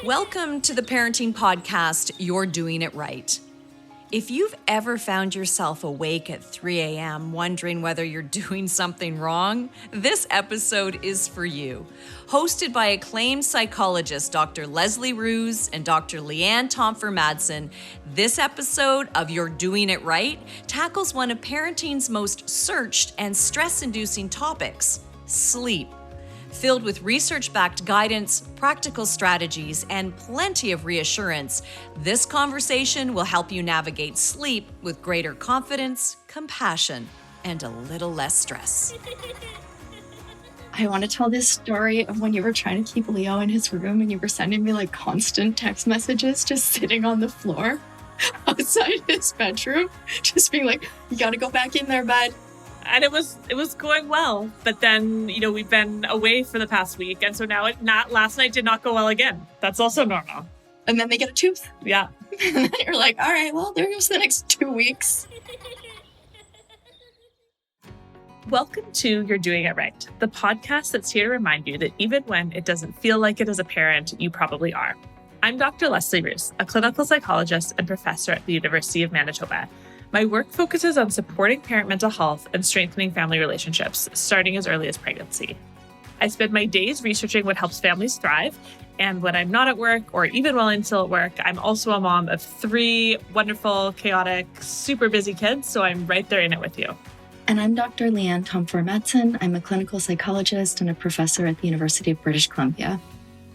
Welcome to the parenting podcast, You're Doing It Right. If you've ever found yourself awake at 3 a.m. wondering whether you're doing something wrong, this episode is for you. Hosted by acclaimed psychologists Dr. Leslie Roos and Dr. Lianne Tomfohr-Madsen, this episode of You're Doing It Right tackles one of parenting's most searched and stress-inducing topics, sleep. Filled with research-backed guidance, practical strategies, and plenty of reassurance, this conversation will help you navigate sleep with greater confidence, compassion, and a little less stress. I want to tell this story of when you were trying to keep Leo in his room and you were sending me constant text messages just sitting on the floor outside his bedroom, just being like, you got to go back in there, bud. And it was going well. But then, we've been away for the past week. And so now last night did not go well again. That's also normal. And then they get a tooth. Yeah. And then you're like, all right, well, there goes the next 2 weeks. Welcome to You're Doing It Right, the podcast that's here to remind you that even when it doesn't feel like it as a parent, you probably are. I'm Dr. Leslie Roos, a clinical psychologist and professor at the University of Manitoba. My work focuses on supporting parent mental health and strengthening family relationships, starting as early as pregnancy. I spend my days researching what helps families thrive, and when I'm not at work or even while I'm still at work, I'm also a mom of 3 wonderful, chaotic, super busy kids, so I'm right there in it with you. And I'm Dr. Lianne Tomfohr-Madsen. I'm a clinical psychologist and a professor at the University of British Columbia.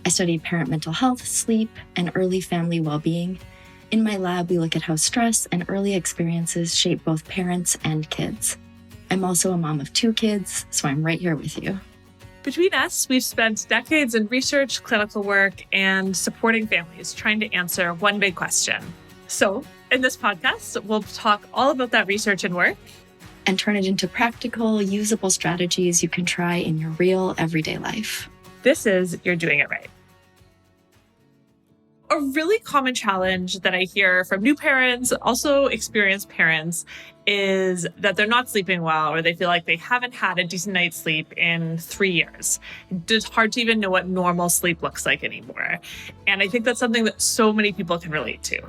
I study parent mental health, sleep, and early family well-being. In my lab, we look at how stress and early experiences shape both parents and kids. I'm also a mom of 2 kids, so I'm right here with you. Between us, we've spent decades in research, clinical work, and supporting families trying to answer one big question. So, in this podcast, we'll talk all about that research and work. And turn it into practical, usable strategies you can try in your real, everyday life. This is You're Doing It Right. A really common challenge that I hear from new parents, also experienced parents, is that they're not sleeping well or they feel like they haven't had a decent night's sleep in 3 years. It's hard to even know what normal sleep looks like anymore. And I think that's something that so many people can relate to.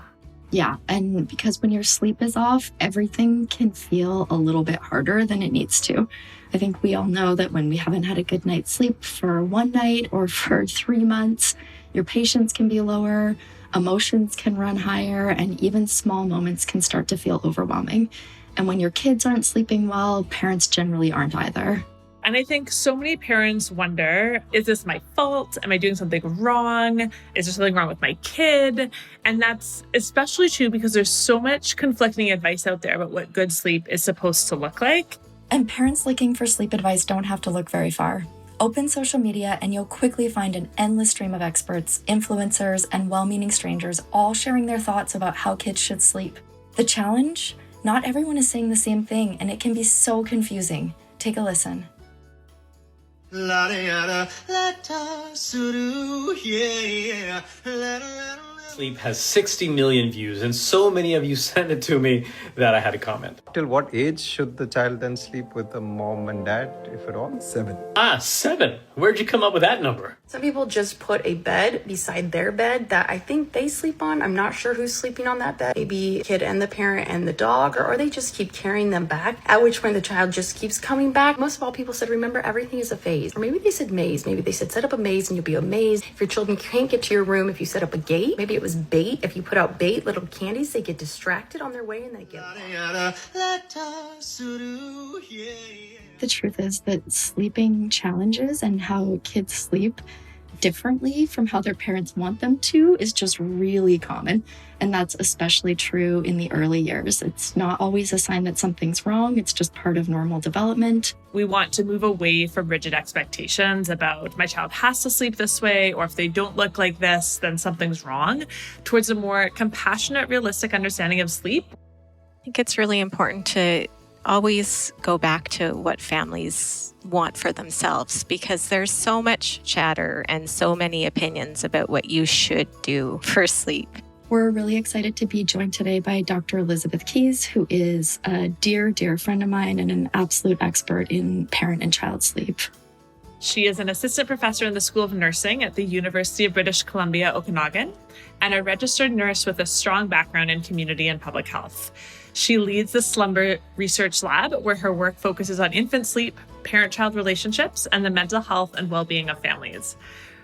Yeah, and because when your sleep is off, everything can feel a little bit harder than it needs to. I think we all know that when we haven't had a good night's sleep for 1 night or for 3 months, your patience can be lower, emotions can run higher, and even small moments can start to feel overwhelming. And when your kids aren't sleeping well, parents generally aren't either. And I think so many parents wonder, is this my fault? Am I doing something wrong? Is there something wrong with my kid? And that's especially true because there's so much conflicting advice out there about what good sleep is supposed to look like. And parents looking for sleep advice don't have to look very far. Open social media and you'll quickly find an endless stream of experts, influencers, and well-meaning strangers all sharing their thoughts about how kids should sleep. The challenge? Not everyone is saying the same thing, and it can be so confusing. Take a listen. Sleep has 60 million views, and so many of you sent it to me that I had to comment. Till what age should the child then sleep with the mom and dad, if at all? 7. 7. Where'd you come up with that number? Some people just put a bed beside their bed that I think they sleep on. I'm not sure who's sleeping on that bed. Maybe the kid and the parent and the dog, or they just keep carrying them back, at which point the child just keeps coming back. Most of all, people said, remember, everything is a phase. Or maybe they said maze. Maybe they said set up a maze and you'll be amazed. If your children can't get to your room, if you set up a gate, maybe it was bait. If you put out bait, little candies, they get distracted on their way and they get The truth is that sleeping challenges and how kids sleep differently from how their parents want them to is just really common. And that's especially true in the early years. It's not always a sign that something's wrong. It's just part of normal development. We want to move away from rigid expectations about my child has to sleep this way, or if they don't look like this, then something's wrong, towards a more compassionate, realistic understanding of sleep. I think it's really important to always go back to what families want for themselves, because there's so much chatter and so many opinions about what you should do for sleep. We're really excited to be joined today by Dr. Elizabeth Keys, who is a dear, dear friend of mine and an absolute expert in parent and child sleep. She is an assistant professor in the School of Nursing at the University of British Columbia, Okanagan, and a registered nurse with a strong background in community and public health. She leads the Slumber Research Lab, where her work focuses on infant sleep, parent-child relationships, and the mental health and well-being of families.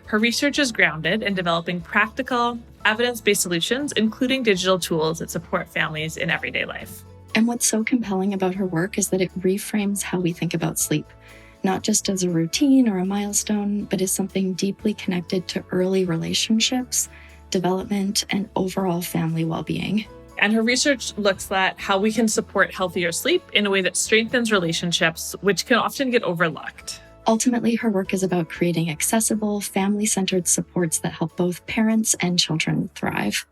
Her research is grounded in developing practical, evidence-based solutions, including digital tools that support families in everyday life. And what's so compelling about her work is that it reframes how we think about sleep, not just as a routine or a milestone, but as something deeply connected to early relationships, development, and overall family well-being. And her research looks at how we can support healthier sleep in a way that strengthens relationships, which can often get overlooked. Ultimately, her work is about creating accessible, family-centered supports that help both parents and children thrive.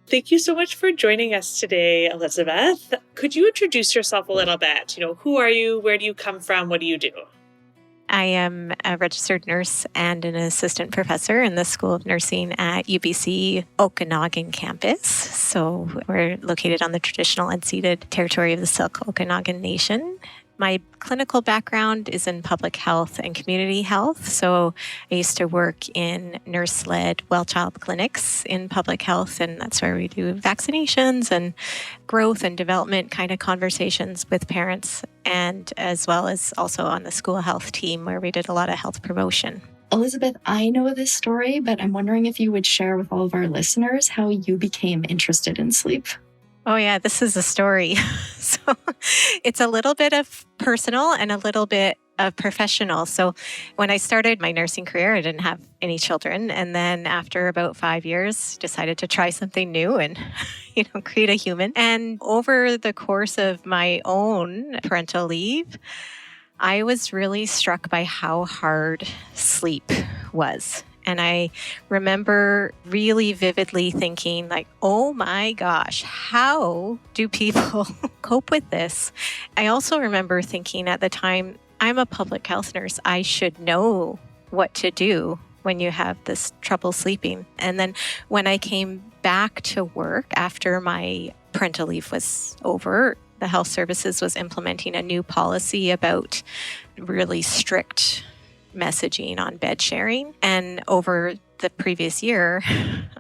Thank you so much for joining us today, Elizabeth. Could you introduce yourself a little bit? Who are you? Where do you come from? What do you do? I am a registered nurse and an assistant professor in the School of Nursing at UBC Okanagan campus. So we're located on the traditional unceded territory of the Syilx Okanagan Nation. My clinical background is in public health and community health. So I used to work in nurse-led well-child clinics in public health, and that's where we do vaccinations and growth and development kind of conversations with parents, and as well as also on the school health team where we did a lot of health promotion. Elizabeth, I know this story, but I'm wondering if you would share with all of our listeners how you became interested in sleep. Oh yeah, this is a story. So it's a little bit of personal and a little bit of professional. So when I started my nursing career, I didn't have any children. And then after about 5 years, decided to try something new and, create a human. And over the course of my own parental leave, I was really struck by how hard sleep was. And I remember really vividly thinking oh my gosh, how do people cope with this? I also remember thinking at the time, I'm a public health nurse. I should know what to do when you have this trouble sleeping. And then when I came back to work after my parental leave was over, the health services was implementing a new policy about really strict messaging on bed sharing. And over the previous year,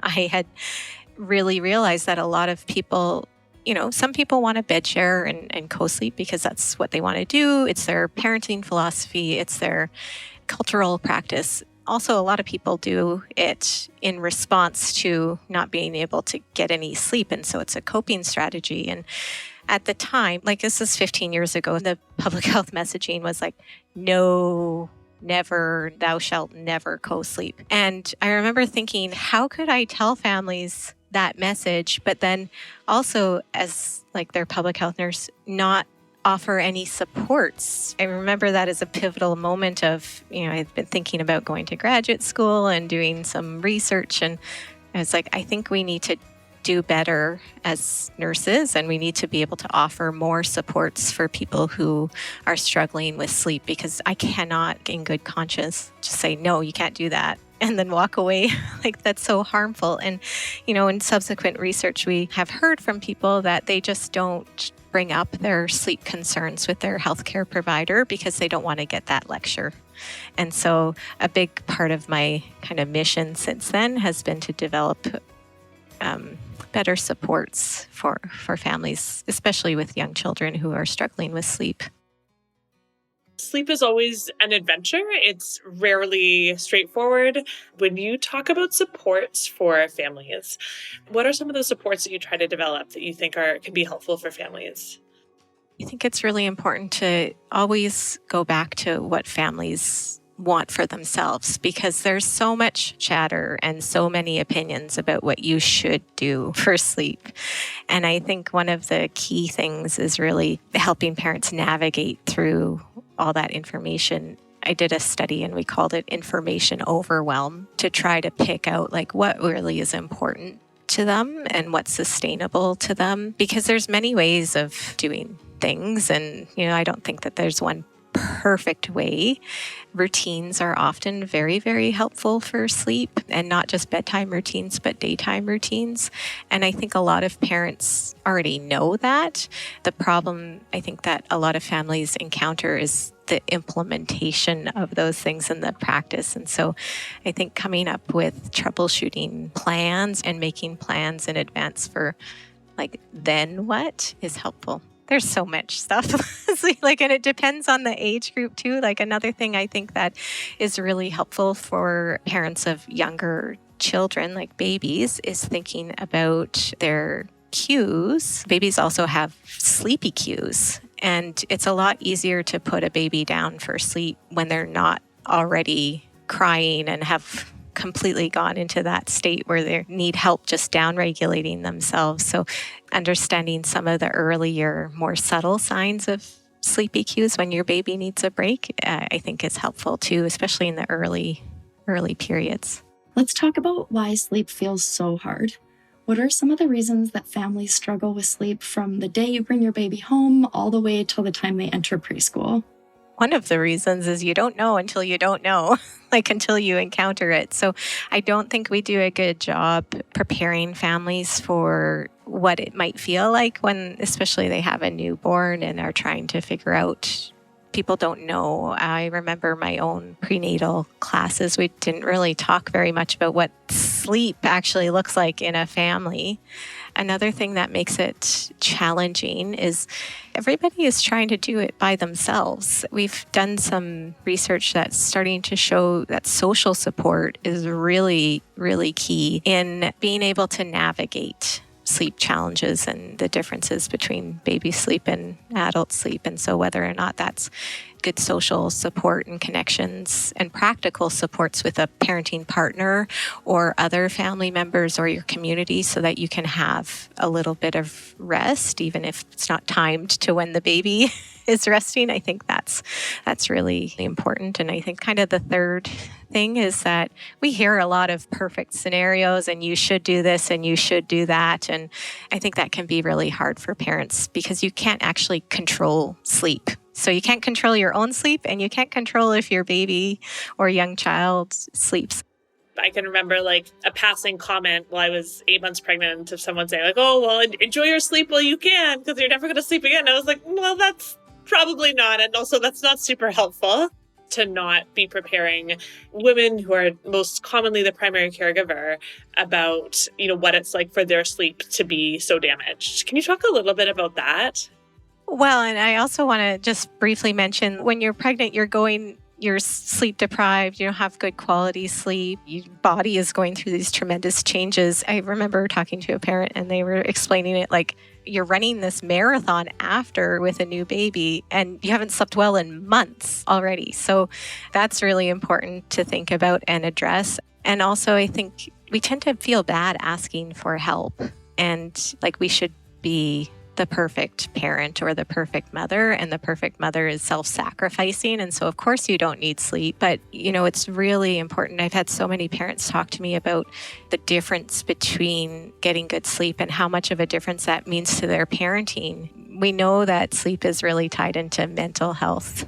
I had really realized that a lot of people, some people want to bed share and co-sleep because that's what they want to do. It's their parenting philosophy. It's their cultural practice. Also, a lot of people do it in response to not being able to get any sleep. And so it's a coping strategy. And at the time, this is 15 years ago, the public health messaging was no, never, thou shalt never co-sleep. And I remember thinking, how could I tell families that message, but then also as their public health nurse, not offer any supports? I remember that as a pivotal moment of, I've been thinking about going to graduate school and doing some research. And I was I think we need to do better as nurses, and we need to be able to offer more supports for people who are struggling with sleep, because I cannot in good conscience just say, no, you can't do that, and then walk away. That's so harmful. And, in subsequent research, we have heard from people that they just don't bring up their sleep concerns with their healthcare provider because they don't want to get that lecture. And so a big part of my kind of mission since then has been to develop better supports for families, especially with young children who are struggling with sleep. Sleep is always an adventure. It's rarely straightforward. When you talk about supports for families, what are some of the supports that you try to develop that you think can be helpful for families? I think it's really important to always go back to what families want for themselves, because there's so much chatter and so many opinions about what you should do for sleep. And I think one of the key things is really helping parents navigate through all that information. I did a study and we called it information overwhelm, to try to pick out what really is important to them and what's sustainable to them, because there's many ways of doing things. And, I don't think that there's one perfect way. Routines are often very, very helpful for sleep, and not just bedtime routines, but daytime routines. And I think a lot of parents already know that. The problem I think that a lot of families encounter is the implementation of those things in the practice. And so I think coming up with troubleshooting plans and making plans in advance for like, then what is helpful. There's so much stuff. And it depends on the age group too. Like another thing I think that is really helpful for parents of younger children, like babies, is thinking about their cues. Babies also have sleepy cues, and it's a lot easier to put a baby down for sleep when they're not already crying and have completely gone into that state where they need help just down-regulating themselves. So understanding some of the earlier, more subtle signs of sleepy cues when your baby needs a break, I think is helpful too, especially in the early periods. Let's talk about why sleep feels so hard. What are some of the reasons that families struggle with sleep from the day you bring your baby home all the way till the time they enter preschool? One of the reasons is you don't know until you don't know, until you encounter it. So I don't think we do a good job preparing families for what it might feel like when, especially they have a newborn and are trying to figure out. People don't know. I remember my own prenatal classes. We didn't really talk very much about what sleep actually looks like in a family. Another thing that makes it challenging is everybody is trying to do it by themselves. We've done some research that's starting to show that social support is really, really key in being able to navigate sleep challenges and the differences between baby sleep and adult sleep. And so whether or not that's good social support and connections and practical supports with a parenting partner or other family members or your community so that you can have a little bit of rest, even if it's not timed to when the baby is resting. I think that's really important. And I think kind of the third thing is that we hear a lot of perfect scenarios and you should do this and you should do that. And I think that can be really hard for parents because you can't actually control sleep. So you can't control your own sleep and you can't control if your baby or young child sleeps. I can remember a passing comment while I was 8 months pregnant of someone saying oh, well, enjoy your sleep while you can because you're never going to sleep again. And I was like, well, that's probably not. And also that's not super helpful to not be preparing women who are most commonly the primary caregiver about, what it's like for their sleep to be so damaged. Can you talk a little bit about that? Well, and I also want to just briefly mention when you're pregnant, you're sleep deprived, you don't have good quality sleep, your body is going through these tremendous changes. I remember talking to a parent and they were explaining it like you're running this marathon after with a new baby and you haven't slept well in months already. So that's really important to think about and address. And also I think we tend to feel bad asking for help and we should be the perfect parent or the perfect mother, and the perfect mother is self-sacrificing. And so of course you don't need sleep, but it's really important. I've had so many parents talk to me about the difference between getting good sleep and how much of a difference that means to their parenting. We know that sleep is really tied into mental health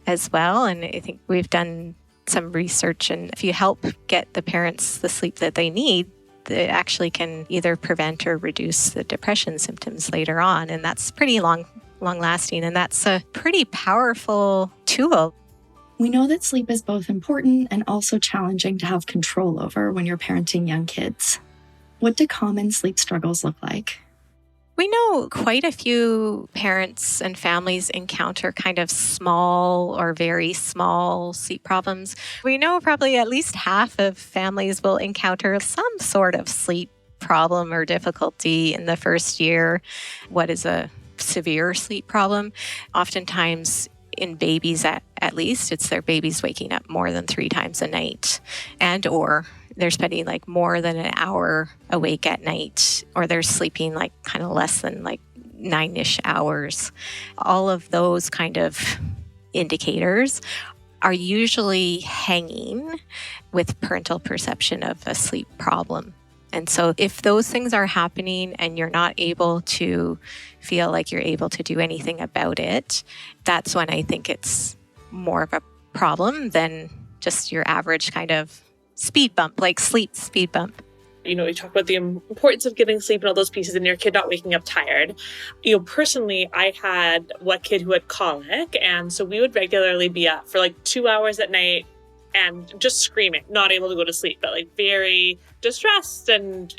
as well. And I think we've done some research, and if you help get the parents the sleep that they need, it actually can either prevent or reduce the depression symptoms later on. And that's pretty long lasting. And that's a pretty powerful tool. We know that sleep is both important and also challenging to have control over when you're parenting young kids. What do common sleep struggles look like? We know quite a few parents and families encounter kind of small or very small sleep problems. We know probably at least half of families will encounter some sort of sleep problem or difficulty in the first year. What is a severe sleep problem? Oftentimes in babies at least, it's their babies waking up more than 3 times a night and or they're spending more than an hour awake at night, or they're sleeping kind of less than 9-ish hours. All of those kind of indicators are usually hanging with parental perception of a sleep problem. And so if those things are happening and you're not able to feel like you're able to do anything about it, that's when I think it's more of a problem than just your average kind of speed bump, sleep speed bump. you talk about the importance of getting sleep and all those pieces and your kid not waking up tired. Personally, I had one kid who had colic. And so we would regularly be up for like 2 hours at night and just screaming, not able to go to sleep, but like very distressed and,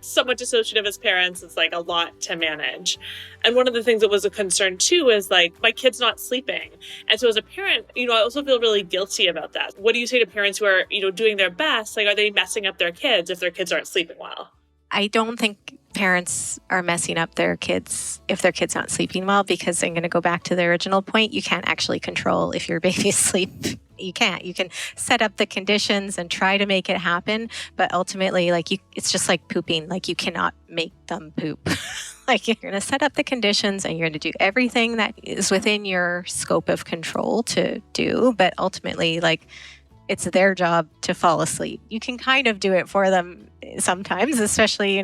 somewhat dissociative as parents. It's like a lot to manage. And one of the things that was a concern too is like my kid's not sleeping. And so as a parent, I also feel really guilty about that. What do you say to parents who are, doing their best? Like, are they messing up their kids if their kids aren't sleeping well? I don't think parents are messing up their kids if their kid's not sleeping well, because I'm going to go back to the original point. You can't actually control if your baby's asleep. You can't. You can set up the conditions and try to make it happen, but ultimately, it's just like pooping. Like, you cannot make them poop. Like, you're going to set up the conditions and you're going to do everything that is within your scope of control to do, but ultimately, it's their job to fall asleep. You can kind of do it for them sometimes, especially,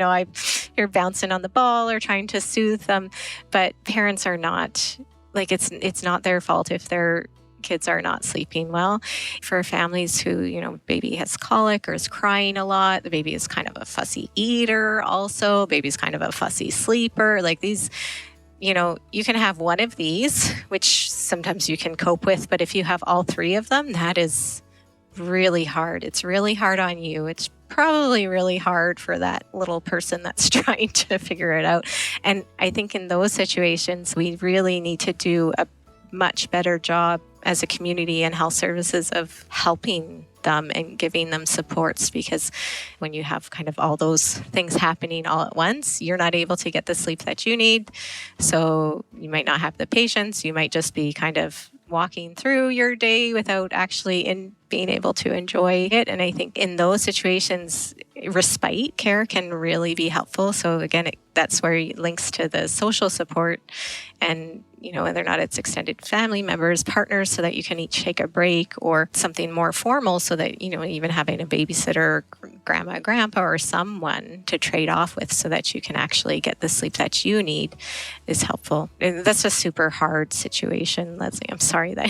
you're bouncing on the ball or trying to soothe them, but parents are not, it's not their fault if their kids are not sleeping well. For families who, baby has colic or is crying a lot, the baby is kind of a fussy eater also, baby's kind of a fussy sleeper, like these, you can have one of these, which sometimes you can cope with, but if you have all three of them, that is really hard. It's really hard on you. It's probably really hard for that little person that's trying to figure it out. And I think in those situations, we really need to do a much better job as a community and health services of helping them and giving them supports, because when you have kind of all those things happening all at once, you're not able to get the sleep that you need. So you might not have the patience. You might just be kind of walking through your day without actually being able to enjoy it. And I think in those situations, respite care can really be helpful. So again, that's where it links to the social support and, whether or not it's extended family members, partners, so that you can each take a break, or something more formal so that, even having a babysitter, grandma, grandpa, or someone to trade off with so that you can actually get the sleep that you need is helpful. And that's a super hard situation, Leslie. I'm sorry that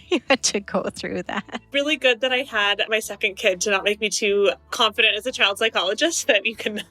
you had to go through that. Really good that I had my second kid to not make me too confident as a child psychologist that you can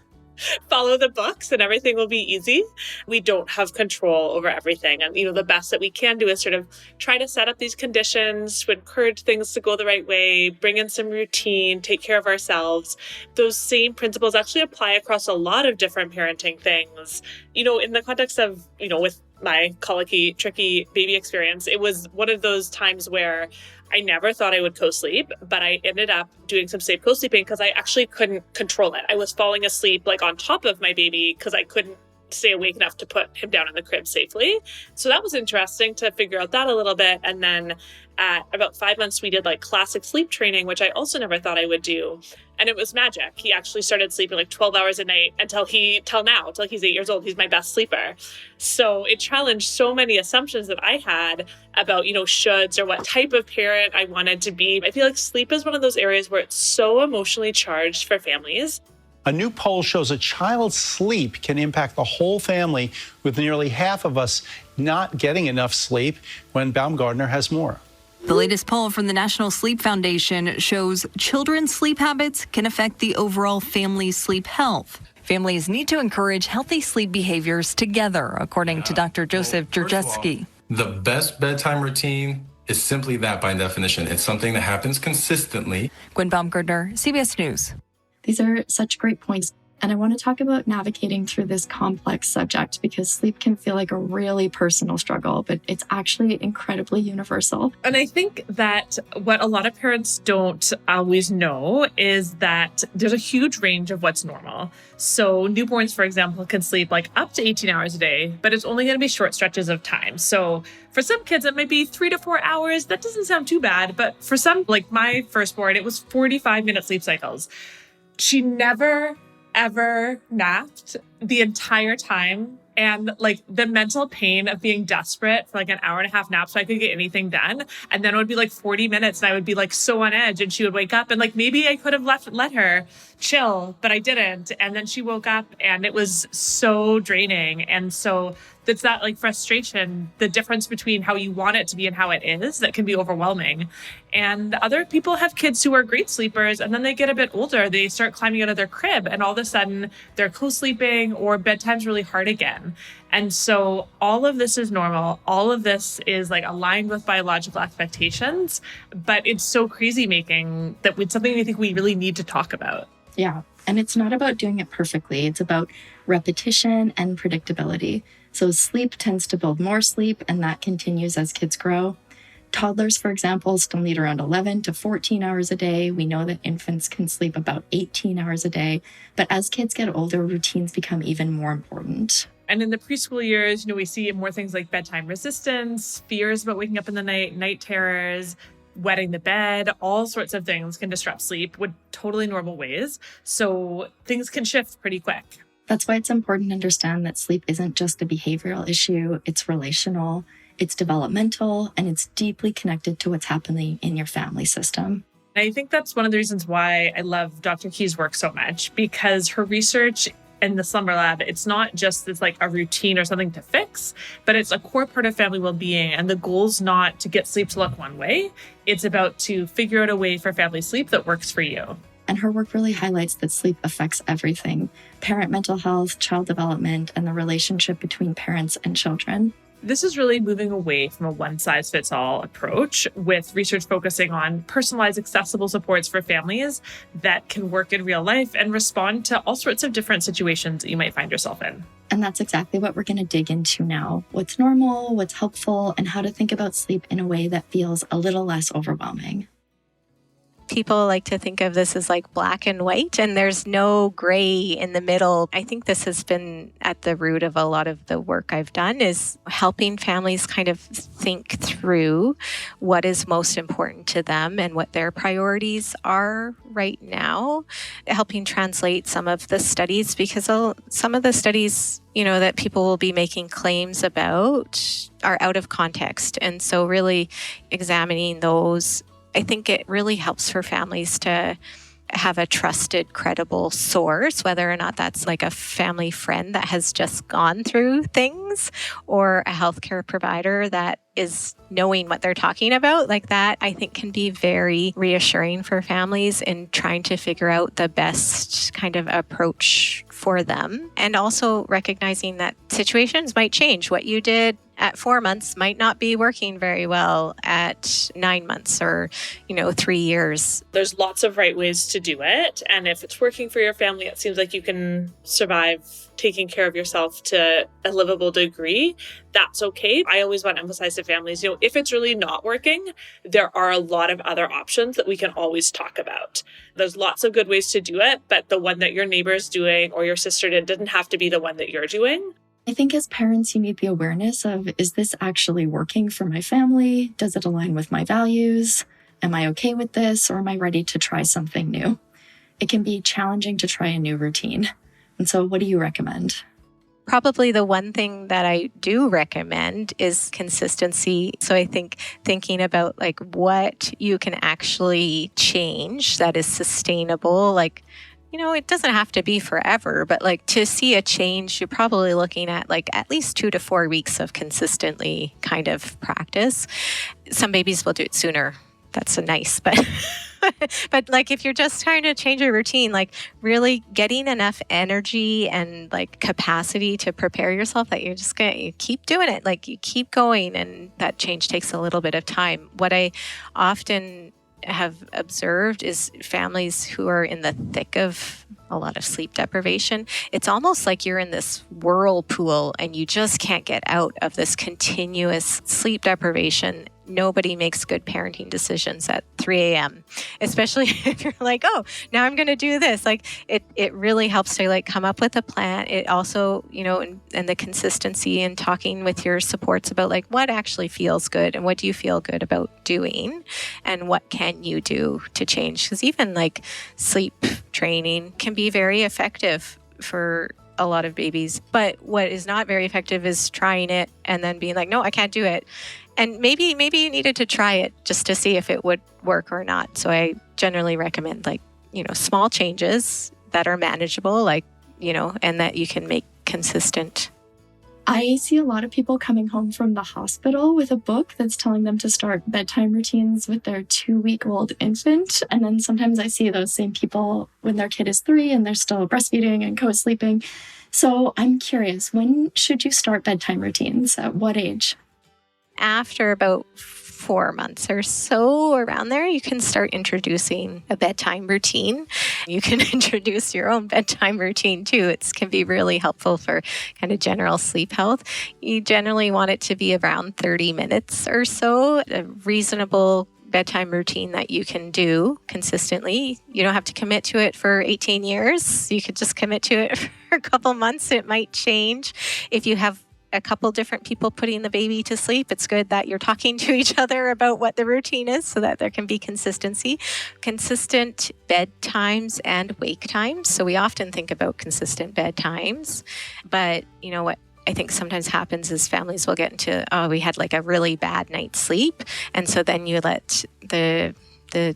follow the books and everything will be easy. We don't have control over everything. And, the best that we can do is sort of try to set up these conditions to encourage things to go the right way, bring in some routine, take care of ourselves. Those same principles actually apply across a lot of different parenting things. In the context of, with my colicky, tricky baby experience, it was one of those times where I never thought I would co-sleep, but I ended up doing some safe co-sleeping because I actually couldn't control it. I was falling asleep on top of my baby because I couldn't stay awake enough to put him down in the crib safely. So that was interesting to figure out that a little bit. And then at about 5 months, we did classic sleep training, which I also never thought I would do. And it was magic. He actually started sleeping 12 hours a night until he's 8 years old. He's my best sleeper. So it challenged so many assumptions that I had about, shoulds or what type of parent I wanted to be. I feel like sleep is one of those areas where it's so emotionally charged for families. A new poll shows a child's sleep can impact the whole family, with nearly half of us not getting enough sleep when Baumgartner has more. The latest poll from the National Sleep Foundation shows children's sleep habits can affect the overall family's sleep health. Families need to encourage healthy sleep behaviors together, according to Dr. Joseph Drzejewski. The best bedtime routine is simply that by definition. It's something that happens consistently. Gwen Baumgartner, CBS News. These are such great points. And I want to talk about navigating through this complex subject, because sleep can feel like a really personal struggle, but it's actually incredibly universal. And I think that what a lot of parents don't always know is that there's a huge range of what's normal. So newborns, for example, can sleep up to 18 hours a day, but it's only going to be short stretches of time. So for some kids, it might be 3 to 4 hours. That doesn't sound too bad. But for some, like my firstborn, it was 45-minute sleep cycles. She never ever napped the entire time. And the mental pain of being desperate for an hour and a half nap so I could get anything done. And then it would be 40 minutes and I would be so on edge, and she would wake up and maybe I could have let her chill, but I didn't. And then she woke up and it was so draining. And so It's that like frustration, the difference between how you want it to be and how it is, that can be overwhelming. And other people have kids who are great sleepers, and then they get a bit older, they start climbing out of their crib, and all of a sudden they're co-sleeping or bedtime's really hard again. And so all of this is normal. All of this is like aligned with biological expectations, but it's so crazy making that it's something I think we really need to talk about. Yeah. And it's not about doing it perfectly. It's about repetition and predictability. So sleep tends to build more sleep, and that continues as kids grow. Toddlers, for example, still need around 11 to 14 hours a day. We know that infants can sleep about 18 hours a day. But as kids get older, routines become even more important. And in the preschool years, we see more things like bedtime resistance, fears about waking up in the night terrors, wetting the bed, all sorts of things can disrupt sleep with totally normal ways. So things can shift pretty quick. That's why it's important to understand that sleep isn't just a behavioral issue. It's relational, it's developmental, and it's deeply connected to what's happening in your family system. And I think that's one of the reasons why I love Dr. Key's work so much, because her research in the Slumber Lab, it's not just this like a routine or something to fix, but it's a core part of family well-being. And the goal's not to get sleep to look one way. It's about to figure out a way for family sleep that works for you. And her work really highlights that sleep affects everything: parent mental health, child development, and the relationship between parents and children. This is really moving away from a one-size-fits-all approach, with research focusing on personalized, accessible supports for families that can work in real life and respond to all sorts of different situations that you might find yourself in. And that's exactly what we're going to dig into now. What's normal, what's helpful, and how to think about sleep in a way that feels a little less overwhelming. People like to think of this as like black and white, and there's no gray in the middle. I think this has been at the root of a lot of the work I've done, is helping families kind of think through what is most important to them and what their priorities are right now, helping translate some of the studies, because some of the studies that people will be making claims about are out of context. And so really examining those, I think it really helps for families to have a trusted, credible source, whether or not that's like a family friend that has just gone through things, or a healthcare provider that is knowing what they're talking about. Like that, I think, can be very reassuring for families in trying to figure out the best kind of approach for them. And also recognizing that situations might change. What you did at 4 months might not be working very well at 9 months or, 3 years. There's lots of right ways to do it. And if it's working for your family, it seems like you can survive taking care of yourself to a livable degree. That's okay. I always want to emphasize to families, if it's really not working, there are a lot of other options that we can always talk about. There's lots of good ways to do it, but the one that your neighbor's doing or your sister did doesn't have to be the one that you're doing. I think as parents, you need the awareness of, is this actually working for my family? Does it align with my values? Am I okay with this? Or am I ready to try something new? It can be challenging to try a new routine. And so what do you recommend? Probably the one thing that I do recommend is consistency. So I think thinking about like what you can actually change that is sustainable, it doesn't have to be forever, but like to see a change, you're probably looking at like at least 2 to 4 weeks of consistently kind of practice. Some babies will do it sooner. That's nice, but but like if you're just trying to change a routine, like really getting enough energy and like capacity to prepare yourself that you're just you keep doing it, like you keep going, and that change takes a little bit of time. What I often have observed is families who are in the thick of a lot of sleep deprivation. It's almost like you're in this whirlpool and you just can't get out of this continuous sleep deprivation. Nobody makes good parenting decisions at 3 a.m., especially if you're like, oh, now I'm going to do this. Like it really helps to like come up with a plan. It also, and the consistency in talking with your supports about like what actually feels good and what do you feel good about doing and what can you do to change. Because even like sleep training can be very effective for a lot of babies. But what is not very effective is trying it and then being like, no, I can't do it. And maybe you needed to try it just to see if it would work or not. So I generally recommend small changes that are manageable, and that you can make consistent. I see a lot of people coming home from the hospital with a book that's telling them to start bedtime routines with their 2-week-old infant. And then sometimes I see those same people when their kid is 3 and they're still breastfeeding and co-sleeping. So I'm curious, when should you start bedtime routines? At what age? After about 4 months or so, around there, you can start introducing a bedtime routine. You can introduce your own bedtime routine too. It can be really helpful for kind of general sleep health. You generally want it to be around 30 minutes or so, a reasonable bedtime routine that you can do consistently. You don't have to commit to it for 18 years. You could just commit to it for a couple months. It might change. If you have a couple different people putting the baby to sleep, it's good that you're talking to each other about what the routine is so that there can be consistency. Consistent bedtimes and wake times. So we often think about consistent bedtimes, but you know what I think sometimes happens is families will get into, we had like a really bad night's sleep. And so then you let the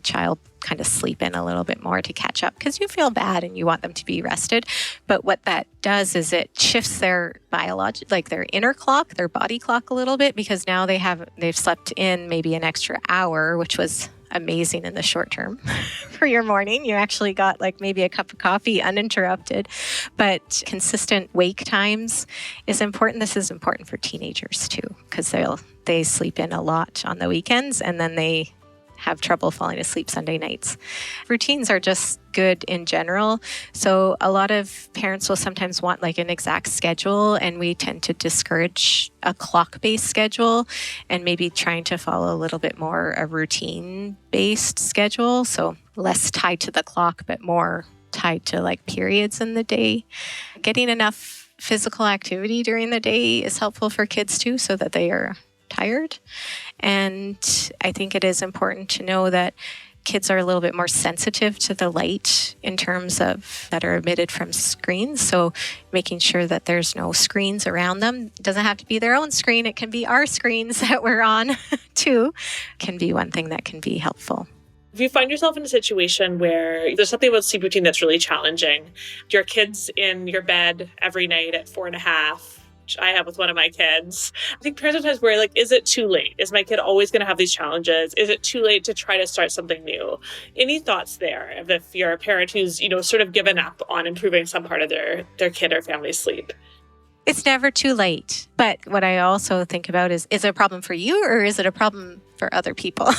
child kind of sleep in a little bit more to catch up because you feel bad and you want them to be rested. But what that does is it shifts their like their inner clock, their body clock a little bit, because now they've slept in maybe an extra hour, which was amazing in the short term for your morning. You actually got like maybe a cup of coffee uninterrupted. But consistent wake times is important. This is important for teenagers too, because they sleep in a lot on the weekends and then they have trouble falling asleep Sunday nights. Routines are just good in general. So a lot of parents will sometimes want like an exact schedule, and we tend to discourage a clock-based schedule and maybe trying to follow a little bit more a routine-based schedule. So less tied to the clock, but more tied to like periods in the day. Getting enough physical activity during the day is helpful for kids too, so that they are tired. And I think it is important to know that kids are a little bit more sensitive to the light in terms of that are emitted from screens. So making sure that there's no screens around them. It doesn't have to be their own screen. It can be our screens that we're on too. Can be one thing that can be helpful. If you find yourself in a situation where there's something about sleep routine that's really challenging, your kid's in your bed every night at 4.5, I have with one of my kids. I think parents sometimes worry, like, is it too late? Is my kid always going to have these challenges? Is it too late to try to start something new? Any thoughts there if you're a parent who's, sort of given up on improving some part of their kid or family's sleep? It's never too late. But what I also think about is it a problem for you or is it a problem for other people?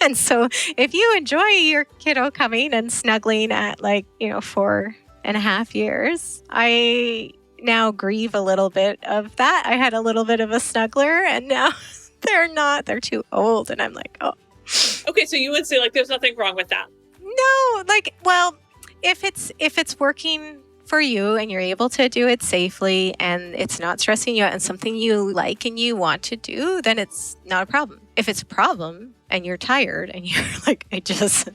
And so if you enjoy your kiddo coming and snuggling at 4.5 years, I now grieve a little bit of that. I had a little bit of a snuggler and now they're too old. And I'm like, oh. Okay, so you would say there's nothing wrong with that. No, if it's working for you and you're able to do it safely and it's not stressing you out and something you like and you want to do, then it's not a problem. If it's a problem and you're tired and you're like, I just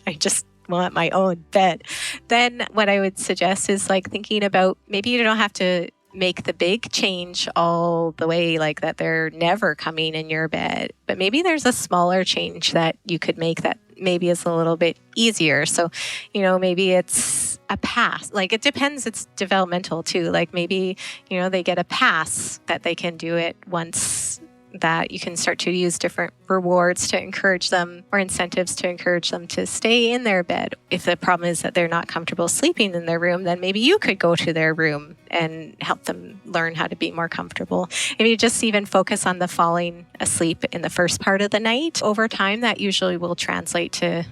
want my own bed, then what I would suggest is thinking about maybe you don't have to make the big change all the way that they're never coming in your bed, but maybe there's a smaller change that you could make that maybe is a little bit easier. So, maybe it's a pass. It depends. It's developmental too. Maybe, they get a pass that they can do it once, that you can start to use different rewards to encourage them or incentives to encourage them to stay in their bed. If the problem is that they're not comfortable sleeping in their room, then maybe you could go to their room and help them learn how to be more comfortable. If you just even focus on the falling asleep in the first part of the night, over time, that usually will translate to,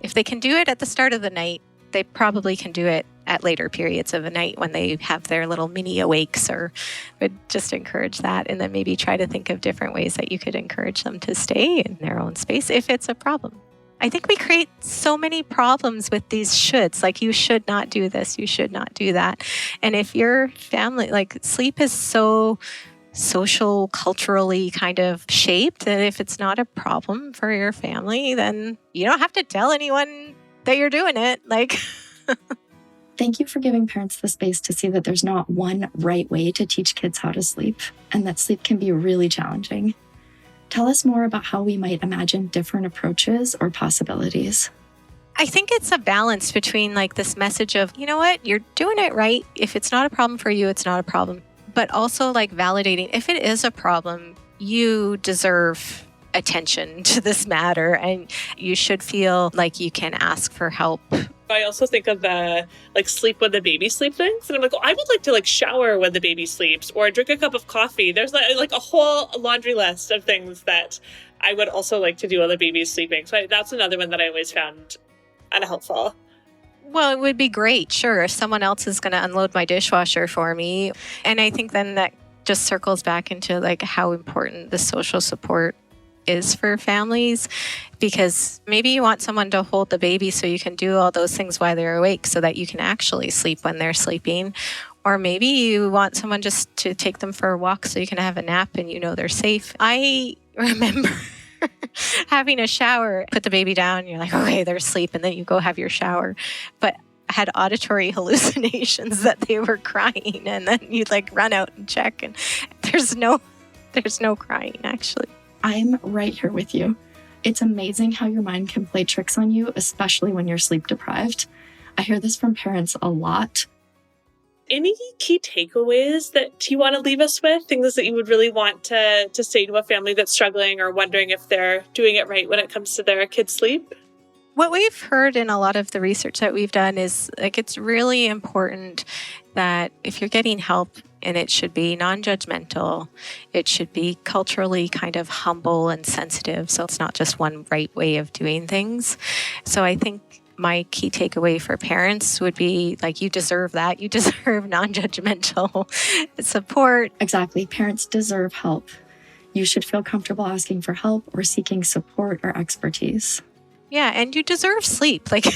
if they can do it at the start of the night, they probably can do it at later periods of the night when they have their little mini awakes, or would just encourage that. And then maybe try to think of different ways that you could encourage them to stay in their own space if it's a problem. I think we create so many problems with these shoulds, you should not do this, you should not do that. And if your family, sleep is so social, culturally kind of shaped that if it's not a problem for your family, then you don't have to tell anyone that you're doing it. Thank you for giving parents the space to see that there's not one right way to teach kids how to sleep, and that sleep can be really challenging. Tell us more about how we might imagine different approaches or possibilities. I think it's a balance between this message of, you know what, you're doing it right. If it's not a problem for you, it's not a problem. but also like validating if it is a problem, you deserve attention to this matter and you should feel like you can ask for help. I also think of the like sleep when the baby sleeps things. And I'm like, I would like to like shower when the baby sleeps or drink a cup of coffee. There's like a whole laundry list of things that I would also like to do while the baby's sleeping. So that's another one that I always found unhelpful. Well, it would be great, sure, if someone else is going to unload my dishwasher for me. And I think then that just circles back into like how important the social support is for families, because maybe you want someone to hold the baby so you can do all those things while they're awake so that you can actually sleep when they're sleeping. Or maybe you want someone just to take them for a walk so you can have a nap and you know they're safe. I remember having a shower, put the baby down, you're like, okay, they're asleep, and then you go have your shower. But I had auditory hallucinations that they were crying, and then you'd like run out and check, and there's no crying actually. I'm right here with you. It's amazing how your mind can play tricks on you, especially when you're sleep deprived. I hear this from parents a lot. Any key takeaways that you want to leave us with? Things that you would really want to say to a family that's struggling or wondering if they're doing it right when it comes to their kids' sleep? What we've heard in a lot of the research that we've done is like it's really important that if you're getting help, and it should be non-judgmental, it should be culturally kind of humble and sensitive. So it's not just one right way of doing things. So I think my key takeaway for parents would be like, you deserve that. You deserve non-judgmental support. Exactly. Parents deserve help. You should feel comfortable asking for help or seeking support or expertise. Yeah, and you deserve sleep. Like,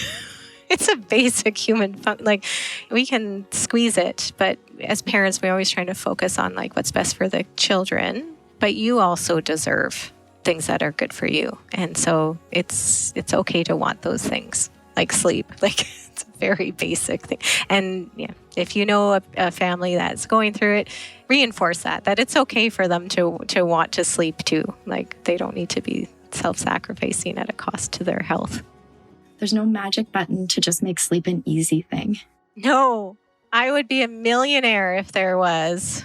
it's a basic human function. Like, we can squeeze it, but as parents, we're always trying to focus on like what's best for the children. But you also deserve things that are good for you, and so it's okay to want those things like sleep. Like, it's a very basic thing. And yeah, if you know a family that's going through it, reinforce that it's okay for them to want to sleep too. Like, they don't need to be self-sacrificing at a cost to their health. There's no magic button to just make sleep an easy thing. No, I would be a millionaire if there was.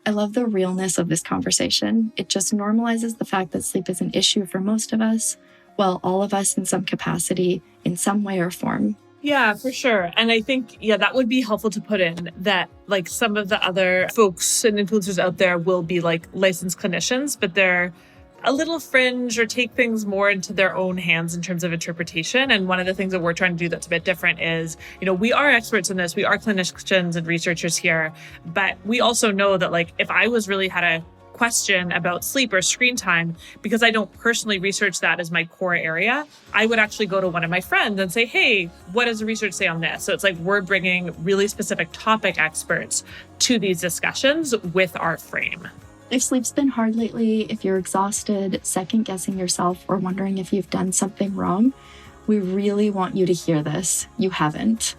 I love the realness of this conversation. It just normalizes the fact that sleep is an issue for most of us, well, all of us in some capacity, in some way or form. Yeah, for sure. And I think, that would be helpful to put in that like some of the other folks and influencers out there will be like licensed clinicians, but they're a little fringe or take things more into their own hands in terms of interpretation. And one of the things that we're trying to do that's a bit different is, we are experts in this. We are clinicians and researchers here, but we also know that like, if I was really had a question about sleep or screen time, because I don't personally research that as my core area, I would actually go to one of my friends and say, hey, what does the research say on this? So it's like we're bringing really specific topic experts to these discussions with our frame. If sleep's been hard lately, if you're exhausted, second-guessing yourself, or wondering if you've done something wrong, we really want you to hear this. You haven't.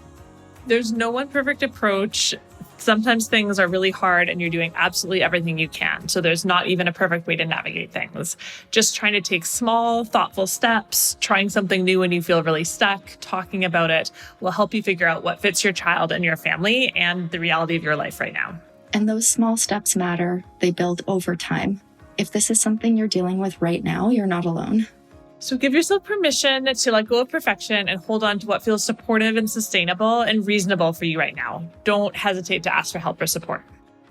There's no one perfect approach. Sometimes things are really hard and you're doing absolutely everything you can. So there's not even a perfect way to navigate things. Just trying to take small, thoughtful steps, trying something new when you feel really stuck, talking about it will help you figure out what fits your child and your family and the reality of your life right now. And those small steps matter. They build over time. If this is something you're dealing with right now, you're not alone. So give yourself permission to let go of perfection and hold on to what feels supportive and sustainable and reasonable for you right now. Don't hesitate to ask for help or support.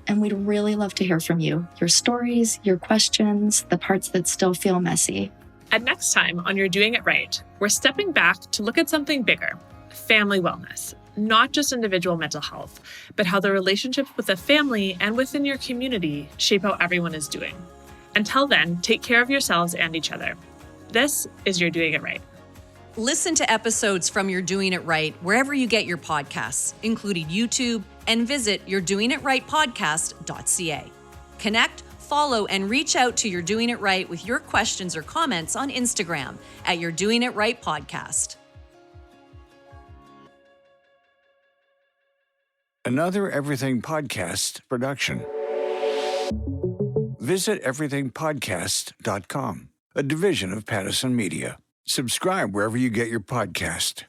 And we'd really love to hear from you. Your stories, your questions, the parts that still feel messy. And next time on You're Doing It Right, we're stepping back to look at something bigger, family wellness. Not just individual mental health, but how the relationships with the family and within your community shape how everyone is doing. Until then, take care of yourselves and each other. This is You're Doing It Right. Listen to episodes from You're Doing It Right wherever you get your podcasts, including YouTube, and visit yourdoingitRightpodcast.ca. Connect, follow, and reach out to You're Doing It Right with your questions or comments on Instagram at You're Doing It Right Podcast. Another Everything Podcast production. Visit everythingpodcast.com, a division of Pattison Media. Subscribe wherever you get your podcast.